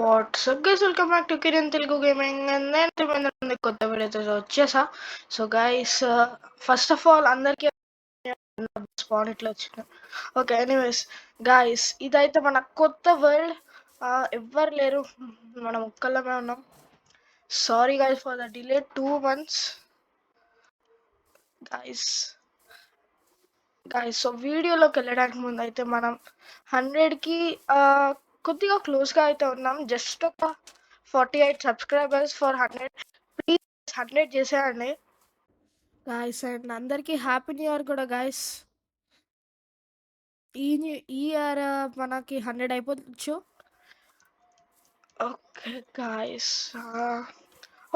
WhatsApp guys, welcome back to Kiran Telugu gaming. And నేను కొత్త వీడియోతో వచ్చేసా. So guys, first of all అందరికీ స్పాన్ ఇట్లా వచ్చింది. ఓకే, ఎనీవేస్ గైస్, ఇదైతే మన కొత్త వరల్డ్. ఎవ్వరు లేరు, మనం ఒక్కళ్ళమే ఉన్నాం. Sorry guys for the delay 2 months guys. So వీడియోలోకి వెళ్ళడానికి ముందు అయితే మనం 100కి కొద్దిగా క్లోజ్గా అయితే ఉన్నాం. జస్ట్ ఒక 48 సబ్స్క్రైబర్స్ ఫర్ 100. ప్లీజ్ 100 చేసేయండి గాయస్. అండ్ అందరికీ హ్యాపీ న్యూ ఇయర్ కూడా గాయస్. ఈ ఇయర్ మనకి 100 అయిపోవచ్చు. ఓకే గాయస్,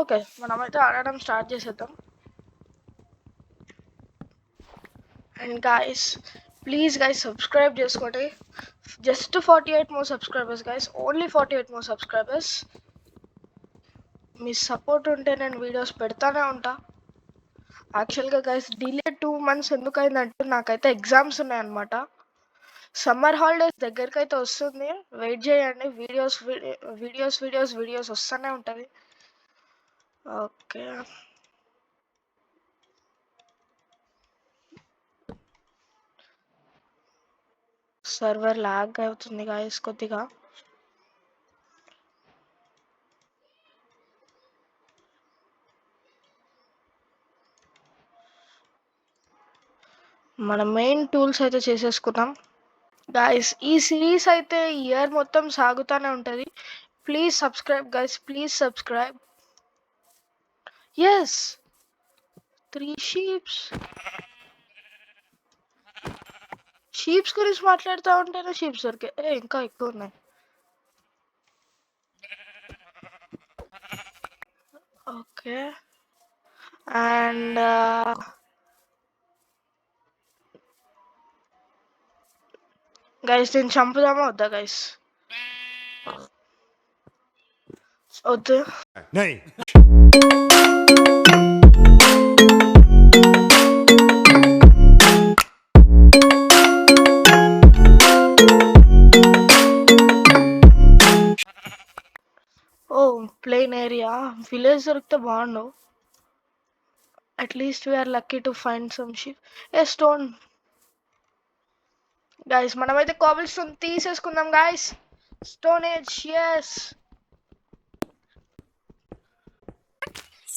ఓకే మనమైతే ఆడడం స్టార్ట్ చేసేద్దాం. And guys, please guys subscribe చేసుకోండి. Just 48 more subscribers guys, only 48 more subscribers. మీ సపోర్ట్ ఉంటే నేను వీడియోస్ పెడతానే ఉంటా. యాక్చువల్గా గైస్, డిలే 2 months ఎందుకైందంటే నాకైతే ఎగ్జామ్స్ ఉన్నాయన్నమాట. సమ్మర్ హాలిడేస్ దగ్గరికి అయితే వస్తుంది, వెయిట్ చేయండి. వీడియోస్ వస్తూనే ఉంటుంది. ఓకే, సర్వర్ లాగ్ అవుతుంది గాయస్ కొద్దిగా. మన మెయిన్ టూల్స్ అయితే చేసేసుకున్నాం గాయస్. ఈ సిరీస్ అయితే ఇయర్ మొత్తం సాగుతూనే ఉంటుంది. Please subscribe guys, please subscribe. Yes, 3 sheeps గురించి మాట్లాడుతూ ఉంటేనే షీప్స్ దొరికే ఇంకా ఎక్కువ ఉన్నాయి. ఓకే, అండ్ గైస్ దీన్ని చంపుదామా వద్దా గైస్? వద్దు. ఓ, ప్లేన్ ఏరియా, విలేజ్ దొరికితే బాగుండు. At least we are lucky to find some sheep. A stone guys, మనమైతే కాబుల్ స్టోన్ తీసేసుకుందాం గైస్. Stone age, yes.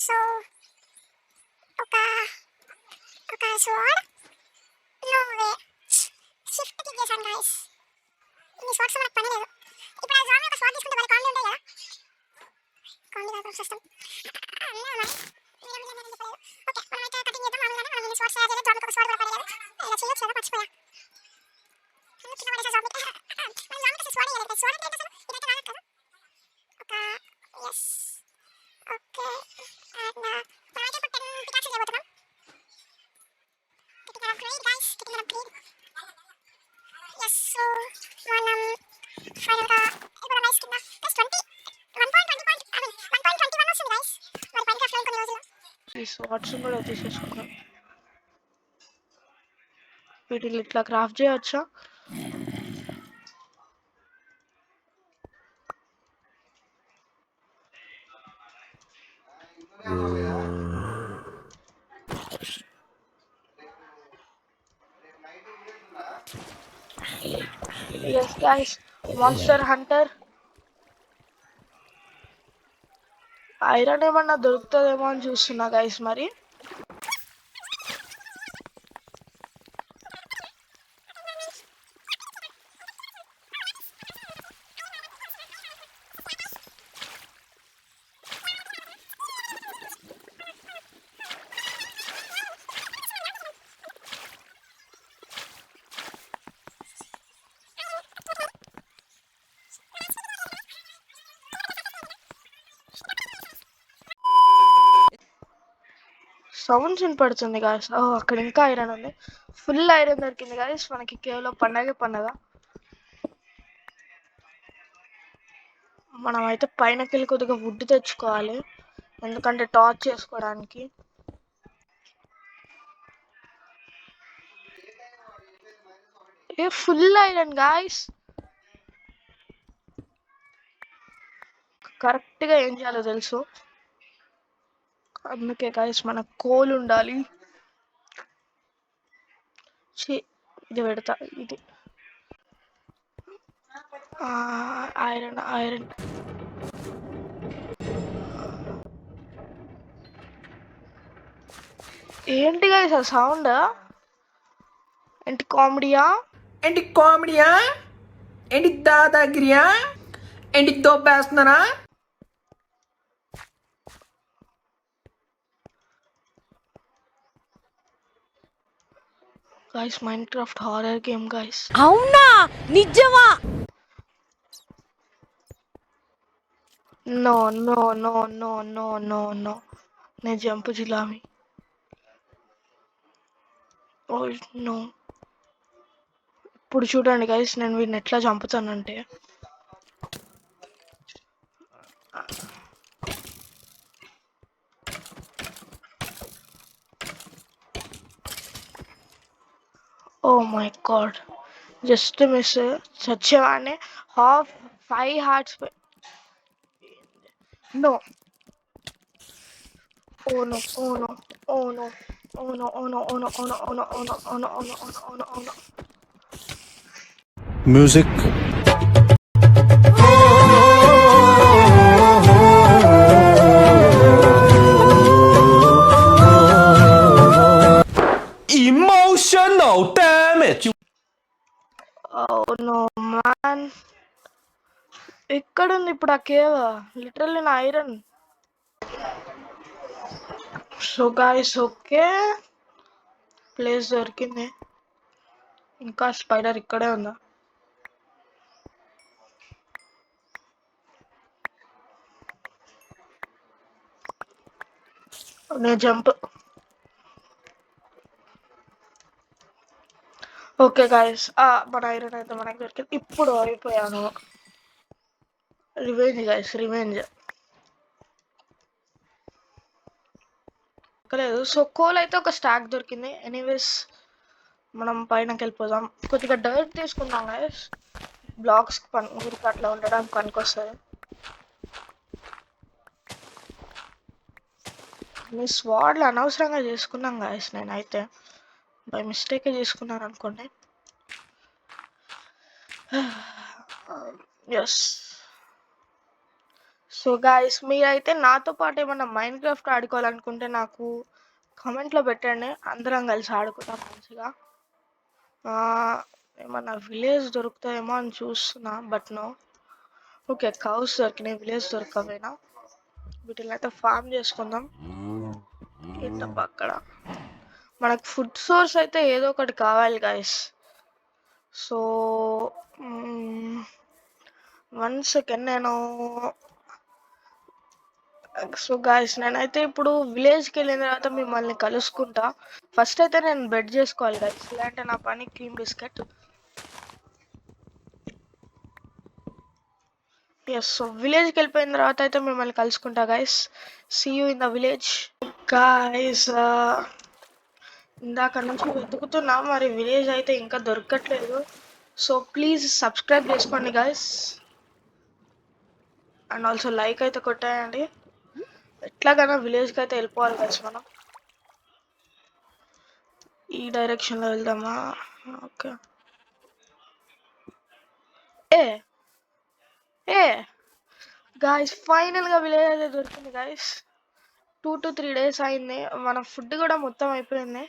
సో ఒక స్వాడ్ నువ్వే షిఫ్ట్ క్లిక్ చేశాను గైస్. ఇన్ని స్వాడ్స్ మనకు పని లేదు. ఇప్పుడు ఆ జామ్ ఒక స్వాడ్ తీసుకుంటే వాళ్ళ కాండి ఉంటాయి కదా, కాండి కాకుండా సిస్టమ్ అన్నీ ఉన్నాయి. ఓకే, మనమైతే కటింగ్ చేద్దాం. మామూలుగానే మనం ఇన్ని స్వాడ్స్ తయారు చేయాలి. జామ్కి ఒక స్వాడ్ కూడా పడలేదు, ఇలా చేయొచ్చు కదా, మర్చిపోయా. కింద పడేసా జామ్కి. మనం జామ్కి అసలు స్వాడ్ వేయలేదు. స్వాడ్ అంటే అసలు ఇదైతే రాదు కదా. ఒక ఎస్, ఓకే. అండ్ మనమైతే ఇప్పుడు 10 పికాక్స్ చేయబోతున్నాం. Getting an upgrade guys, getting an upgrade. Yes, so మనం ఫైనల్ గా ఇప్పుడు నైస్ కింద ప్లస్ 1.21 వస్తుంది గైస్. మరి పైన క్రాఫ్ట్ కొన్ని రోజుల్లో ఈ స్వాట్స్ కూడా తీసేసుకున్నాం. వీటిని ఇట్లా క్రాఫ్ట్ చేయవచ్చా? Yes guys, monster hunter. Iron ఏమన్నా దొరుకుతుందేమో అని చూస్తున్నా గైస్. మరి సౌండ్స్ వినపడుతుంది గాయస్. అక్కడ ఇంకా ఐరన్ ఉంది. ఫుల్ ఐరన్ దొరికింది గాయస్ మనకి. కేవలం పండగ. మనం అయితే పైనకి వెళ్ళి కొద్దిగా వుడ్ తెచ్చుకోవాలి, ఎందుకంటే టార్చ్ చేసుకోవడానికి. ఏ ఫుల్ ఐరన్ గాయస్. కరెక్ట్గా ఏం చేయాలో తెలుసు. అందుకే గైస్ మనకు కోల్ ఉండాలి. ఇది పెడతా. ఇది ఐరన్ ఐరన్. ఏంటి గైస్ ఆ సౌండ్? ఏంటి కామెడీయా? ఏంటి కామెడీయా? ఏంటి దాదాగిరియా? ఏంటి దోపేస్తున్నారా? Guys Minecraft horror game guys. అవునా? నిజమా? No no no no no no no. నేను జంపు జిలామి. Oh no. ఇప్పుడు చూడండి గైస్ నేను వీడిని ఎట్లా చంపుతానంటే, oh my god, just miss. చచ్చేవాడిని. 5 hearts. No. Oh no oh no oh no oh no oh no oh no oh no oh no oh no oh no oh no oh no oh no. Music. Emotional damage. Oh no man. ఎక్కడుంది ఇప్పుడు ఆ cave? Literally నా iron. So guys okay, place దొరికింది. ఇంకా spider ఇక్కడే ఉందా? నేను jump. Okay guys, మన ఐరన్ అయితే మనకి దొరికింది. ఇప్పుడు అయిపోయాను. Revenge guys, revenge. లేదు. సో కోల్ అయితే ఒక స్టాక్ దొరికింది. ఎనీవేస్ మనం పైనకి వెళ్ళిపోదాం. కొద్దిగా డర్ట్ తీసుకుందాం గాయస్, బ్లాక్స్ ఊరికి అట్లా ఉండడానికి పనికొస్తుంది. మీ స్వాడ్లు అనవసరంగా చేసుకున్నాం గాయస్. నేనైతే బై మిస్టేక్ చేసుకున్నాను అనుకోండి. ఎస్. సో గాయస్ మీరైతే నాతో పాటు ఏమన్నా మైండ్ క్రాఫ్ట్ ఆడుకోవాలనుకుంటే నాకు కామెంట్లో పెట్టండి, అందరం కలిసి ఆడుకుందాం మంచిగా. ఏమన్నా విలేజ్ దొరుకుతాయేమో అని చూస్తున్నా, బట్ నో. ఓకే, కౌస్ దొరికినాయి, విలేజ్ దొరకపోయినా. వీటిని అయితే ఫామ్ చేసుకుందాం. ఏంటబ్బా అక్కడ మనకు ఫుడ్ సోర్స్ అయితే ఏదో ఒకటి కావాలి guys. So 1 second. So guys నేనైతే ఇప్పుడు విలేజ్కి వెళ్ళిన తర్వాత మిమ్మల్ని కలుసుకుంటా. ఫస్ట్ అయితే నేను బెడ్ చేసుకోవాలి గాయస్, ఇలాంటి నా పని క్రీమ్ బిస్కెట్. ఎస్. సో విలేజ్కి వెళ్ళిపోయిన తర్వాత అయితే మిమ్మల్ని కలుసుకుంటా guys. See you in the village guys. ఇందాక నుంచి వెతుకుతున్నా, మరి విలేజ్ అయితే ఇంకా దొరకట్లేదు. సో ప్లీజ్ సబ్స్క్రైబ్ చేసుకోండి గాయస్, అండ్ ఆల్సో లైక్ అయితే కొట్టేయండి. ఎట్లాగైనా విలేజ్కి అయితే వెళ్ళిపోవాలి గాయస్ మనం. ఈ డైరెక్షన్లో వెళ్దామా? ఓకే. ఏ ఏ గాయస్ ఫైనల్గా విలేజ్ అయితే దొరికింది గాయస్. 2 to 3 days అయింది. మన ఫుడ్ కూడా మొత్తం అయిపోయింది.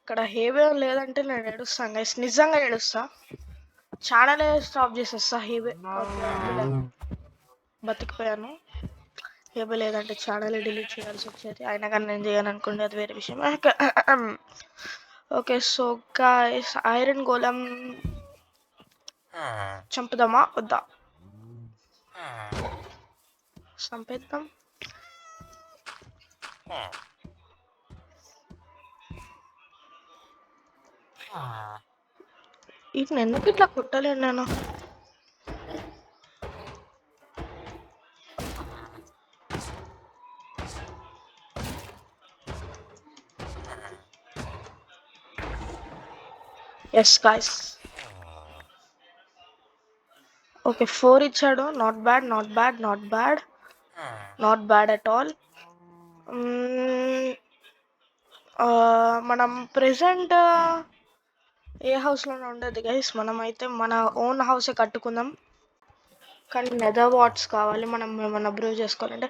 ఇక్కడ హేవే లేదంటే నేను ఏడుస్తాను గైస్, నిజంగా ఏడుస్తా. ఛానల్ స్టాప్ చేసేస్తా. హేవే బతికిపోయాను. హేవే లేదంటే ఛానల్ డిలీట్ చేయాల్సి వచ్చేది. అయినా కానీ నేను చేయను అనుకోండి, అది వేరే విషయం. ఓకే. సో గైస్ ఐరన్ గోళం చంపుదామా వద్దా? చంపేద్దాం. ఇది ఎందుకు ఇట్లా కుట్టలేను నేను? Yes guys. ఓకే 4 ఇచ్చాడు. Not bad, not bad, not bad, not bad at all. మనం ప్రెసెంట్ ఏ హౌస్లోనే ఉండదు గైస్. మనమైతే మన ఓన్ హౌసే కట్టుకుందాం. కానీ నెదర్ వాట్స్ కావాలి మనం ఏమన్నా బ్రూ చేసుకోవాలంటే.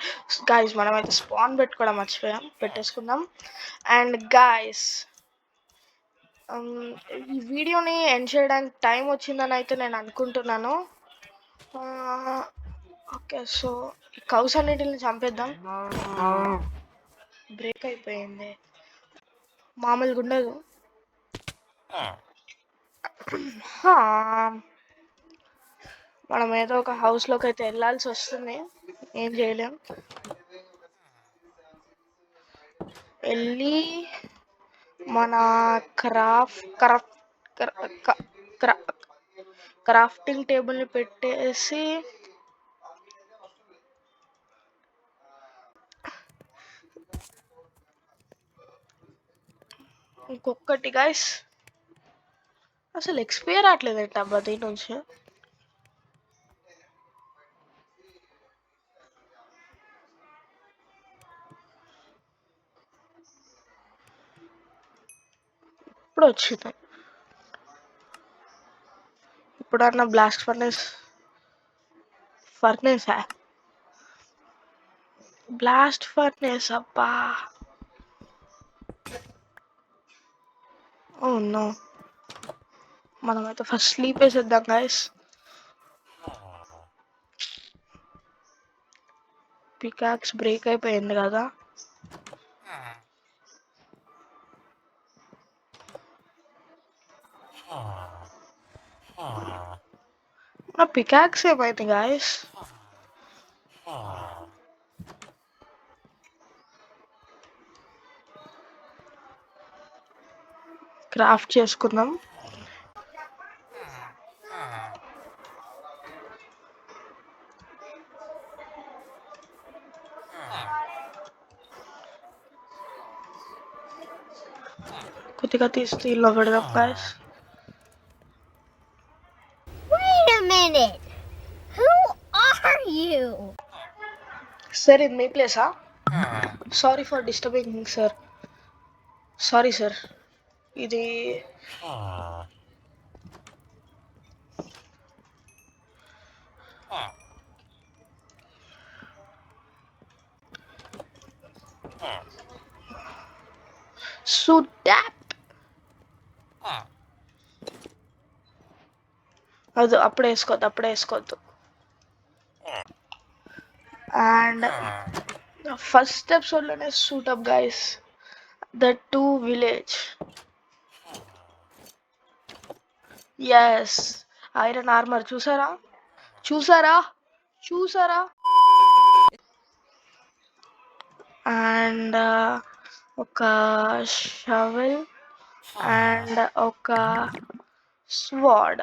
గాయస్ మనమైతే స్పాన్ పెట్టుకోవడం మర్చిపోయాం, పెట్టేసుకుందాం. అండ్ గాయస్ ఈ వీడియోని ఎండ్ చేయడానికి టైం వచ్చిందని అయితే నేను అనుకుంటున్నాను. ఓకే సో ఈ కౌస్ అన్నిటిని చంపేద్దాం. బ్రేక్ అయిపోయింది, మామూలుగా ఉండదు. మనం ఏదో ఒక హౌస్లోకి అయితే వెళ్ళాల్సి వస్తుంది, ఏం చేయలేం. వెళ్ళి మన క్రాఫ్టింగ్ టేబుల్ని పెట్టేసి ఇంకొకటి గైస్, అసలు ఎక్స్పైర్ రావట్లేదంట అబ్బా దీని నుంచి. ఇప్పుడు వచ్చింది. ఇప్పుడన్నా బ్లాస్ట్ ఫర్నేస్ అబ్బా. ఓ నో, మనమైతే ఫస్ట్ స్లీప్ వేసేద్దాం గైస్. పికాక్స్ బ్రేక్ అయిపోయింది కదా. నా పికాక్స్ ఏమైంది గాయస్? క్రాఫ్ట్ చేసుకుందాం. కొద్దిగా తీసి దీనిలో పెడదాం guys. Wait a minute. Who are you? Sir ఇది మీ ప్లేసా? Sorry for disturbing sir. Sorry sir. ఇది సుడాప్. అది అప్పుడే వేసుకోవద్దు. అండ్ ఫస్ట్ ఎపిసోడ్లోనే suit up guys, that to village. Yes, iron armour చూసారా? అండ్ ఒక షవెల్ అండ్ ఒక స్వాడ్.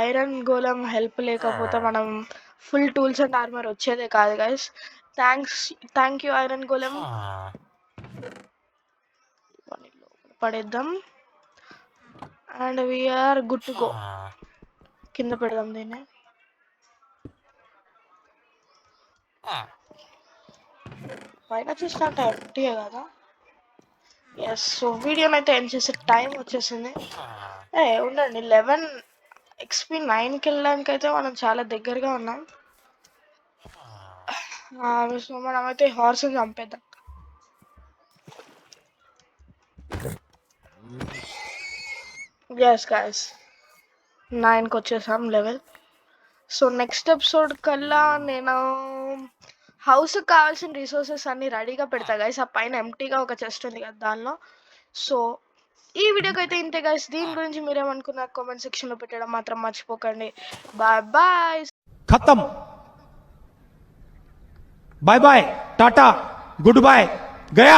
ఐరన్ గోలం హెల్ప్ లేకపోతే మనం ఫుల్ టూల్స్ అండ్ ఆర్మర్ వచ్చేదే కాదు guys. Thank you iron golem. పడేద్దాం and we're good to go. కింద పెడదాం దీన్ని. పైన చూసినట్టు ఎంటీయే కదా. ఎస్, సో వీడియోని అయితే ఎండ్ చేసే టైం వచ్చేసింది. ఉండండి, 11 XP 9కి వెళ్ళడానికి అయితే మనం చాలా దగ్గరగా ఉన్నాం. సో మనమైతే హార్స్ని చంపేద్దాం. ఎస్ గాయస్, 9కి వచ్చేసాం లెవెల్. సో నెక్స్ట్ ఎపిసోడ్ కల్లా నేను హౌస్కి కావాల్సిన రిసోర్సెస్ అన్ని రెడీగా పెడతా గైస్. ఆ పైన ఎంటీగా ఒక చెస్ట్ ఉంది కదా దానిలో. సో ఈ వీడియోకి అయితే ఇంతే గైస్. దీని గురించి మీరేమనుకున్నారు కామెంట్ సెక్షన్లో పెట్టడం మాత్రం మర్చిపోకండి. Bye bye. खत्म. Bye bye, tata, good bye, गया.